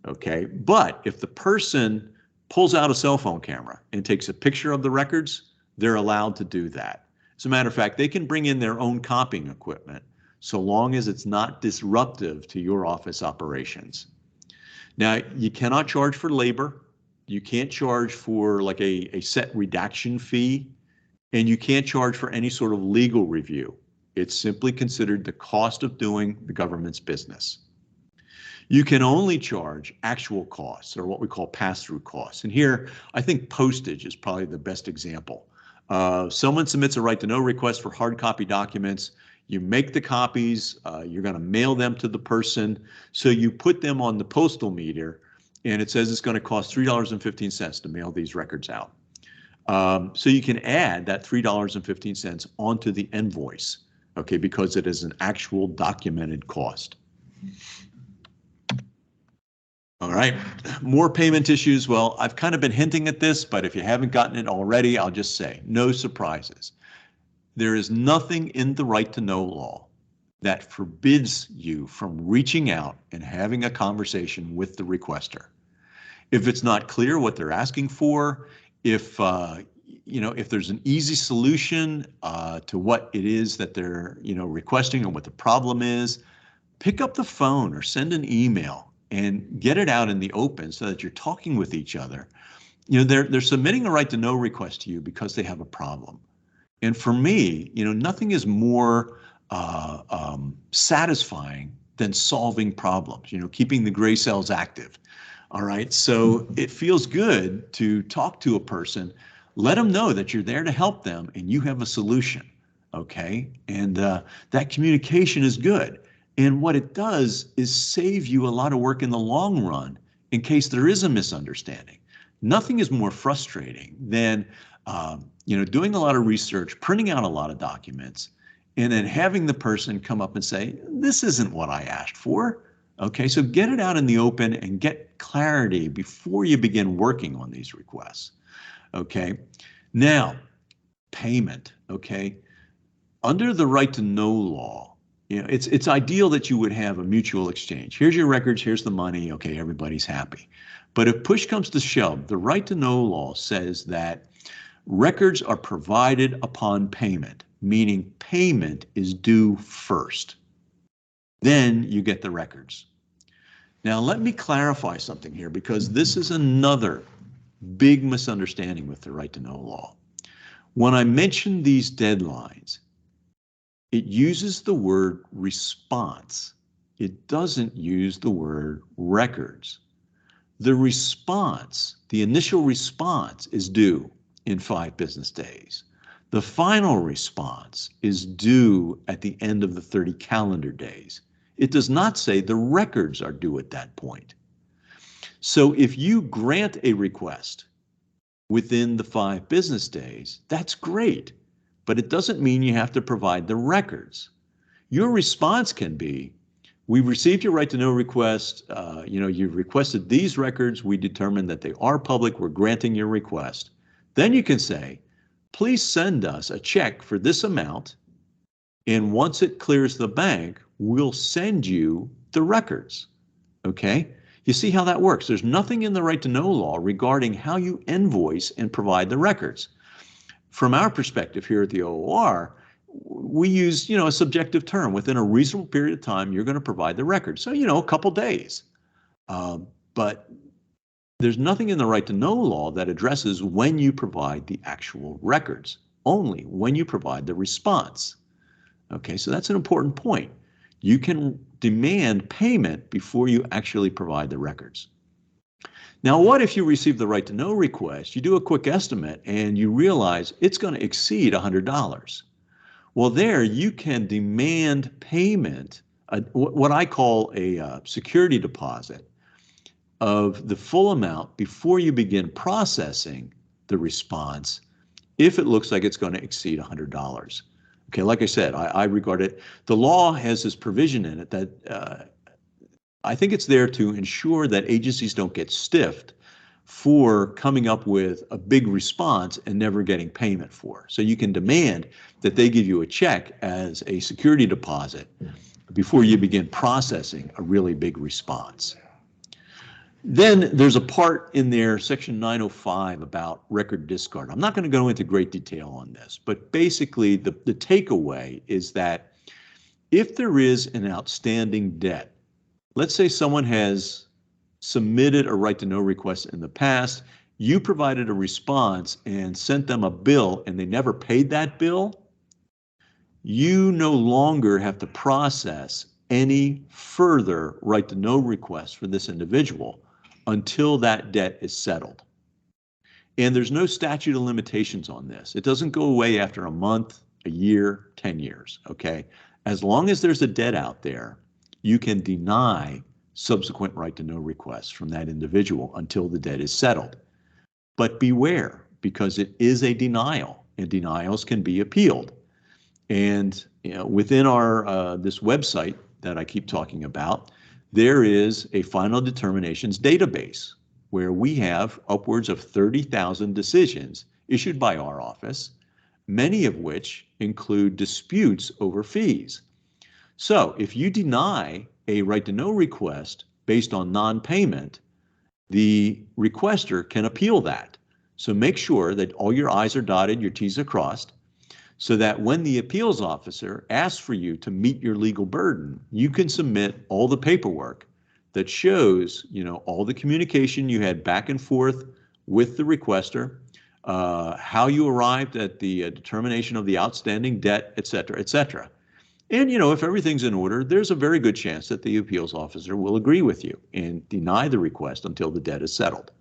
Okay, but if the person pulls out a cell phone camera and takes a picture of the records, they're allowed to do that. As a matter of fact, they can bring in their own copying equipment, so long as it's not disruptive to your office operations. Now, you cannot charge for labor. You can't charge for like a set redaction fee, and you can't charge for any sort of legal review. It's simply considered the cost of doing the government's business. You can only charge actual costs, or what we call pass-through costs. And here, I think postage is probably the best example. Someone submits a right to know request for hard copy documents. You make the copies, you're going to mail them to the person. So you put them on the postal meter, and it says it's going to cost $3.15 to mail these records out. So you can add that $3.15 onto the invoice, okay, because it is an actual documented cost. All right, more payment issues. Well, I've kind of been hinting at this, but if you haven't gotten it already, I'll just say no surprises. There is nothing in the right to know law that forbids you from reaching out and having a conversation with the requester. If it's not clear what they're asking for, if there's an easy solution to what it is that they're requesting or what the problem is, pick up the phone or send an email and get it out in the open so that you're talking with each other. They're submitting a right to know request to you because they have a problem. And for me, nothing is more satisfying than solving problems, keeping the gray cells active. All right, so it feels good to talk to a person, let them know that you're there to help them and you have a solution, okay? And that communication is good. And what it does is save you a lot of work in the long run in case there is a misunderstanding. Nothing is more frustrating than doing a lot of research, printing out a lot of documents, and then having the person come up and say, this isn't what I asked for. Okay, so get it out in the open and get clarity before you begin working on these requests. Okay, now payment. Okay, under the right to know law, it's ideal that you would have a mutual exchange. Here's your records, here's the money, okay, everybody's happy. But if push comes to shove, the right to know law says that records are provided upon payment, meaning payment is due first. Then you get the records. Now let me clarify something here, because this is another big misunderstanding with the right to know law. When I mention these deadlines, it uses the word response. It doesn't use the word records. The response, the initial response, is due in 5 business days. The final response is due at the end of the 30 calendar days. It does not say the records are due at that point. So if you grant a request within the 5 business days, that's great, but it doesn't mean you have to provide the records. Your response can be, we received your right to know request. You've requested these records. We determined that they are public. We're granting your request. Then you can say, please send us a check for this amount. And once it clears the bank, we'll send you the records. Okay? You see how that works. There's nothing in the right to know law regarding how you invoice and provide the records. From our perspective here at the OOR, we use, a subjective term. Within a reasonable period of time, you're going to provide the records. So, a couple days. But there's nothing in the right to know law that addresses when you provide the actual records, only when you provide the response. Okay, so that's an important point. You can demand payment before you actually provide the records. Now, what if you receive the right to know request, you do a quick estimate, and you realize it's going to exceed $100? Well, there you can demand payment, what I call a security deposit, of the full amount before you begin processing the response if it looks like it's going to exceed $100. Okay, like I said, I regard it, the law has this provision in it that I think it's there to ensure that agencies don't get stiffed for coming up with a big response and never getting payment for. So you can demand that they give you a check as a security deposit before you begin processing a really big response. Then there's a part in there, section 905, about record discard. I'm not going to go into great detail on this, but basically the takeaway is that if there is an outstanding debt, let's say someone has submitted a right to know request in the past, you provided a response and sent them a bill and they never paid that bill, you no longer have to process any further right to know request for this individual until that debt is settled. And there's no statute of limitations on this. It doesn't go away after a month, a year, 10 years, okay? As long as there's a debt out there, you can deny subsequent right to know requests from that individual until the debt is settled. But beware, because it is a denial, and denials can be appealed. And within our this website that I keep talking about, there is a final determinations database where we have upwards of 30,000 decisions issued by our office, many of which include disputes over fees. So if you deny a right to know request based on non-payment, the requester can appeal that. So make sure that all your I's are dotted, your T's are crossed, so that when the appeals officer asks for you to meet your legal burden, you can submit all the paperwork that shows, all the communication you had back and forth with the requester, how you arrived at the determination of the outstanding debt, et cetera, et cetera. And, if everything's in order, there's a very good chance that the appeals officer will agree with you and deny the request until the debt is settled.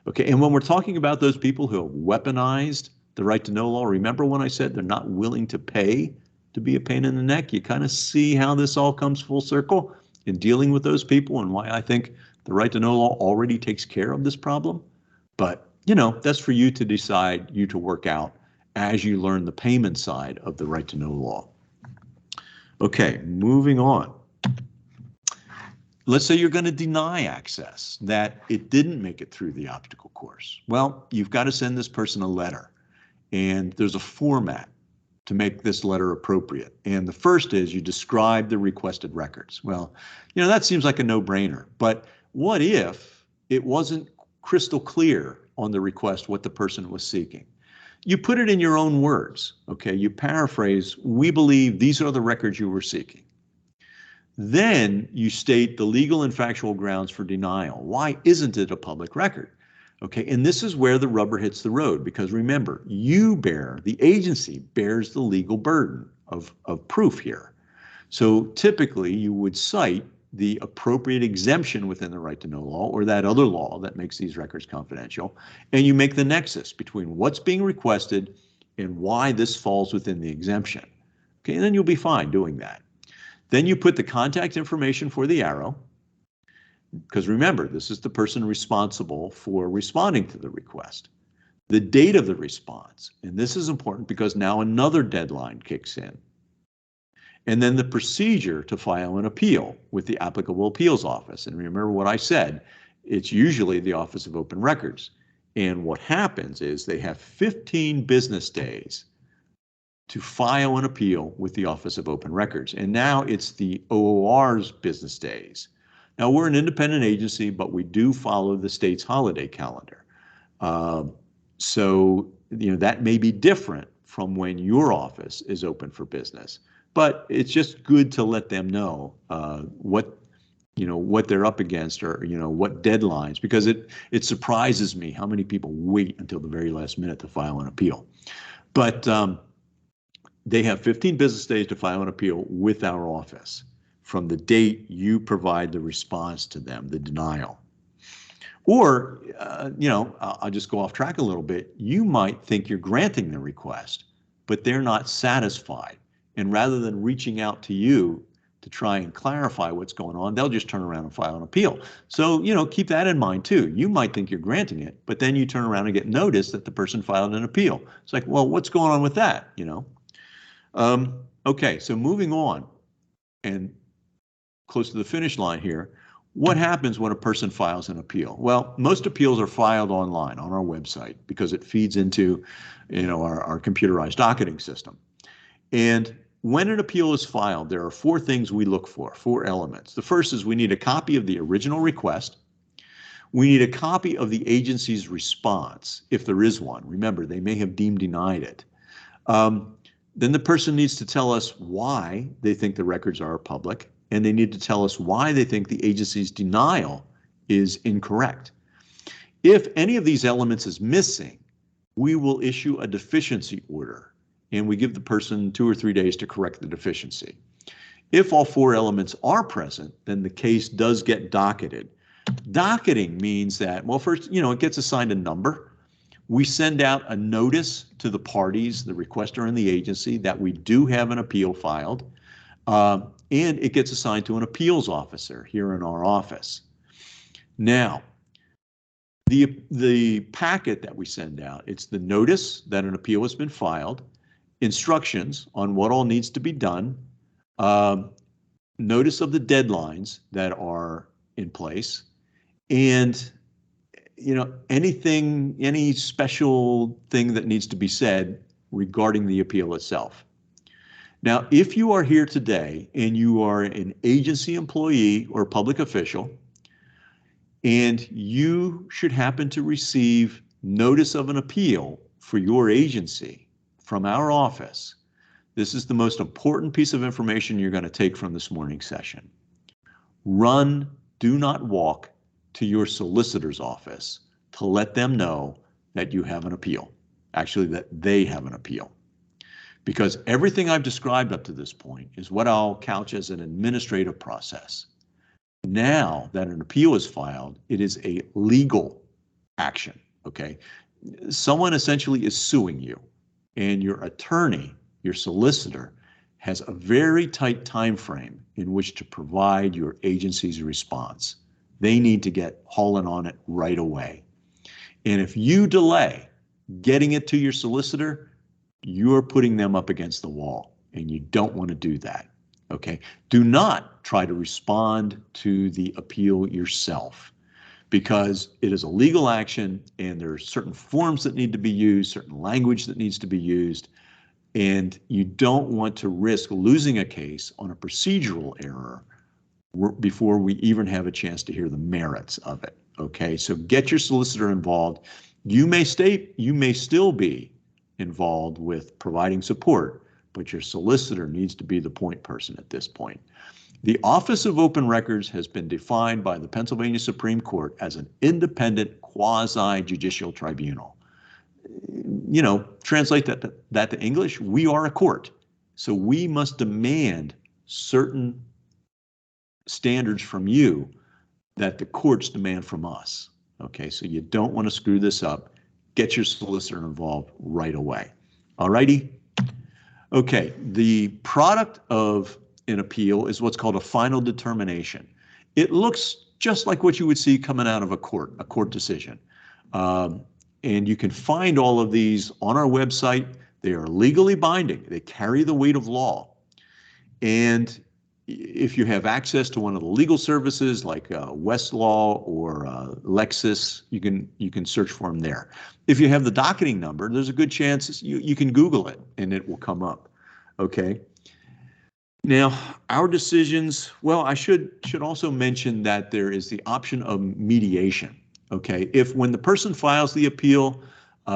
Okay, and when we're talking about those people who have weaponized the right to know law, remember when I said they're not willing to pay to be a pain in the neck? You kind of see how this all comes full circle in dealing with those people and why I think the right to know law already takes care of this problem. But, that's for you to decide, you to work out as you learn the payment side of the right to know law. Okay, moving on. Let's say you're going to deny access, that it didn't make it through the obstacle course. Well, you've got to send this person a letter. And there's a format to make this letter appropriate. And the first is you describe the requested records. Well, that seems like a no-brainer. But what if it wasn't crystal clear on the request what the person was seeking? You put it in your own words, okay? You paraphrase, we believe these are the records you were seeking. Then you state the legal and factual grounds for denial. Why isn't it a public record? Okay, and this is where the rubber hits the road, because remember, the agency bears the legal burden of proof here. So typically you would cite the appropriate exemption within the right to know law or that other law that makes these records confidential, and you make the nexus between what's being requested and why this falls within the exemption. Okay, and then you'll be fine doing that. Then you put the contact information for the arrow, because remember, this is the person responsible for responding to the request. the date of the response, and this is important because now another deadline kicks in, and then the procedure to file an appeal with the applicable appeals office. And remember what I said, it's usually the Office of Open Records. And what happens is they have 15 business days to file an appeal with the Office of Open Records. And now it's the OOR's business days. Now, we're an independent agency, but we do follow the state's holiday calendar. So, that may be different from when your office is open for business. But it's just good to let them know what they're up against, or what deadlines, because it surprises me how many people wait until the very last minute to file an appeal. But they have 15 business days to file an appeal with our office from the date you provide the response to them, the denial. Or, I'll just go off track a little bit. You might think you're granting the request, but they're not satisfied. And rather than reaching out to you to try and clarify what's going on, they'll just turn around and file an appeal. So, keep that in mind too. You might think you're granting it, but then you turn around and get notice that the person filed an appeal. It's like, well, what's going on with that, Okay, so moving on and close to the finish line here, what happens when a person files an appeal? Well, most appeals are filed online on our website because it feeds into, our computerized docketing system. And when an appeal is filed, there are 4 things we look for, 4 elements. The first is we need a copy of the original request. We need a copy of the agency's response, if there is one. Remember, they may have deemed denied it. Then the person needs to tell us why they think the records are public, and they need to tell us why they think the agency's denial is incorrect. If any of these elements is missing, we will issue a deficiency order, and we give the person 2 or 3 days to correct the deficiency. If all 4 elements are present, then the case does get docketed. Docketing means that, well, first, it gets assigned a number. We send out a notice to the parties, the requester and the agency, that we do have an appeal filed, and it gets assigned to an appeals officer here in our office. Now, the packet that we send out, it's the notice that an appeal has been filed, instructions on what all needs to be done, notice of the deadlines that are in place, and any special thing that needs to be said regarding the appeal itself. Now, if you are here today and you are an agency employee or public official, and you should happen to receive notice of an appeal for your agency from our office, this is the most important piece of information you're going to take from this morning's session. Run, do not walk, to your solicitor's office to let them know that you have an appeal, actually that they have an appeal. Because everything I've described up to this point is what I'll couch as an administrative process. Now that an appeal is filed, it is a legal action, okay? Someone essentially is suing you, and your attorney, your solicitor, has a very tight time frame in which to provide your agency's response. They need to get hauling on it right away. And if you delay getting it to your solicitor, you're putting them up against the wall, and you don't want to do that, okay? Do not try to respond to the appeal yourself, because it is a legal action, and there are certain forms that need to be used, certain language that needs to be used, and you don't want to risk losing a case on a procedural error before we even have a chance to hear the merits of it. Okay, so get your solicitor involved. You may still be involved with providing support, but your solicitor needs to be the point person at this point. The Office of Open Records has been defined by the Pennsylvania Supreme Court as an independent quasi-judicial tribunal. Translate that to English, we are a court. So we must demand certain standards from you that the courts demand from us. Okay, so you don't want to screw this up. Get your solicitor involved right away. All righty? Okay, the product of an appeal is what's called a final determination. It looks just like what you would see coming out of a court decision. And you can find all of these on our website. They are legally binding. They carry the weight of law. And if you have access to one of the legal services like Westlaw or Lexis, you can search for them there. If you have the docketing number, there's a good chance you can Google it and it will come up. Okay. Now, our decisions, well, I should also mention that there is the option of mediation. Okay, if when the person files the appeal,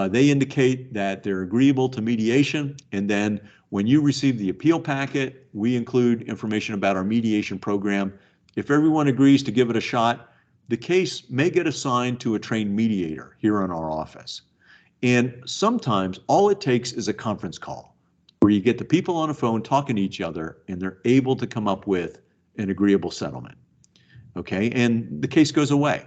they indicate that they're agreeable to mediation, and then when you receive the appeal packet, we include information about our mediation program. If everyone agrees to give it a shot, the case may get assigned to a trained mediator here in our office. And sometimes all it takes is a conference call where you get the people on the phone talking to each other and they're able to come up with an agreeable settlement. Okay, and the case goes away.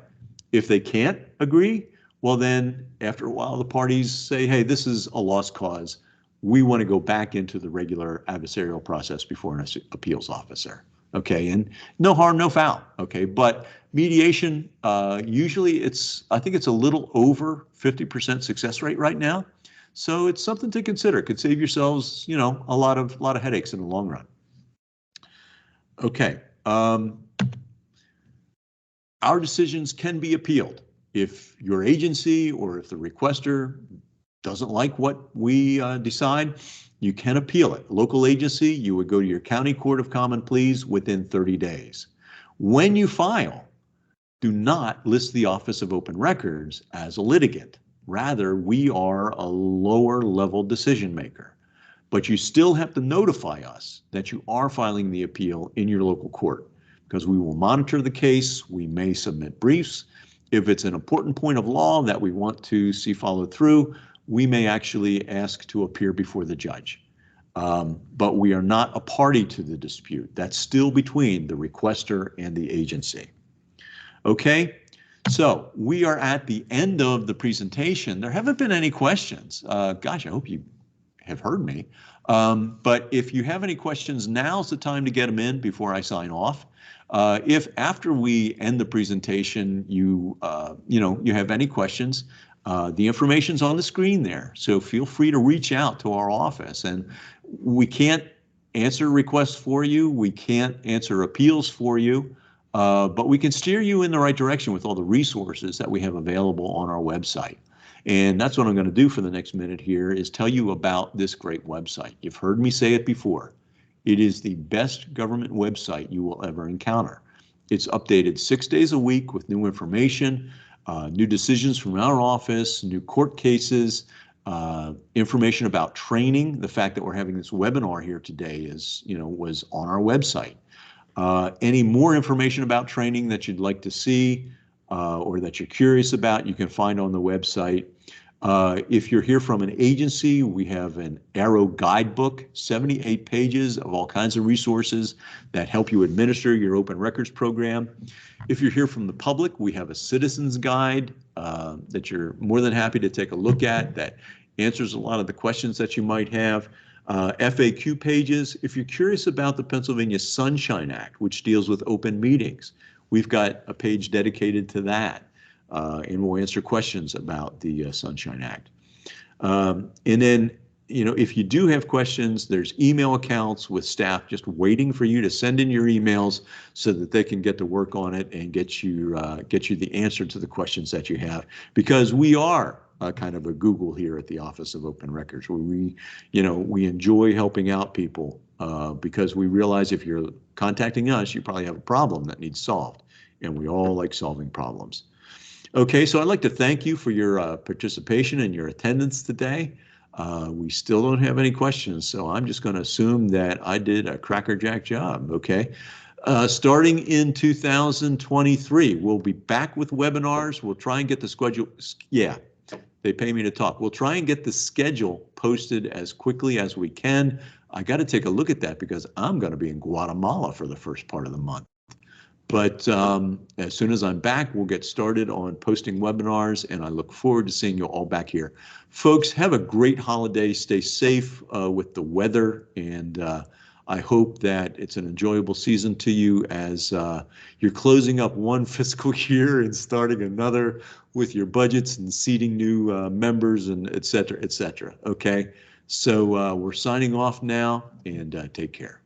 If they can't agree, well then after a while the parties say, hey, this is a lost cause. We want to go back into the regular adversarial process before an appeals officer. Okay, and no harm, no foul. Okay, but mediation, usually I think it's a little over 50% success rate right now. So it's something to consider. It could save yourselves, a lot of headaches in the long run. Okay. Our decisions can be appealed. If your agency or if the requester doesn't like what we decide, you can appeal it. Local agency, you would go to your county court of common pleas within 30 days. When you file, do not list the Office of Open Records as a litigant. Rather, we are a lower level decision maker. But you still have to notify us that you are filing the appeal in your local court, because we will monitor the case. We may submit briefs. If it's an important point of law that we want to see followed through, we may actually ask to appear before the judge. But we are not a party to the dispute. That's still between the requester and the agency. Okay, so we are at the end of the presentation. There haven't been any questions. Gosh, I hope you have heard me. But if you have any questions, now's the time to get them in before I sign off. If after we end the presentation, you have any questions, the information's on the screen there. So feel free to reach out to our office. And we can't answer requests for you. We can't answer appeals for you. But we can steer you in the right direction with all the resources that we have available on our website. And that's what I'm going to do for the next minute here, is tell you about this great website. You've heard me say it before. It is the best government website you will ever encounter. It's updated 6 days a week with new information, new decisions from our office, new court cases, information about training. The fact that we're having this webinar here today was on our website. Any more information about training that you'd like to see or that you're curious about, you can find on the website. If you're here from an agency, we have an Arrow guidebook, 78 pages of all kinds of resources that help you administer your open records program. If you're here from the public, we have a citizen's guide that you're more than happy to take a look at that answers a lot of the questions that you might have. FAQ pages. If you're curious about the Pennsylvania Sunshine Act, which deals with open meetings, we've got a page dedicated to that, and we'll answer questions about the Sunshine Act. And then, if you do have questions, there's email accounts with staff just waiting for you to send in your emails so that they can get to work on it and get you the answer to the questions that you have, because we are kind of a Google here at the Office of Open Records, where we enjoy helping out people because we realize if you're contacting us, you probably have a problem that needs solved, and we all like solving problems. Okay, so I'd like to thank you for your participation and your attendance today. We still don't have any questions, so I'm just going to assume that I did a crackerjack job. Okay. Starting in 2023, we'll be back with webinars. We'll try and get the schedule. Yeah. They pay me to talk. We'll try and get the schedule posted as quickly as we can. I got to take a look at that because I'm going to be in Guatemala for the first part of the month. But as soon as I'm back, we'll get started on posting webinars, and I look forward to seeing you all back here. Folks, have a great holiday. Stay safe with the weather, and I hope that it's an enjoyable season to you as you're closing up one fiscal year and starting another with your budgets and seating new members and et cetera, et cetera. Okay, so we're signing off now, and take care.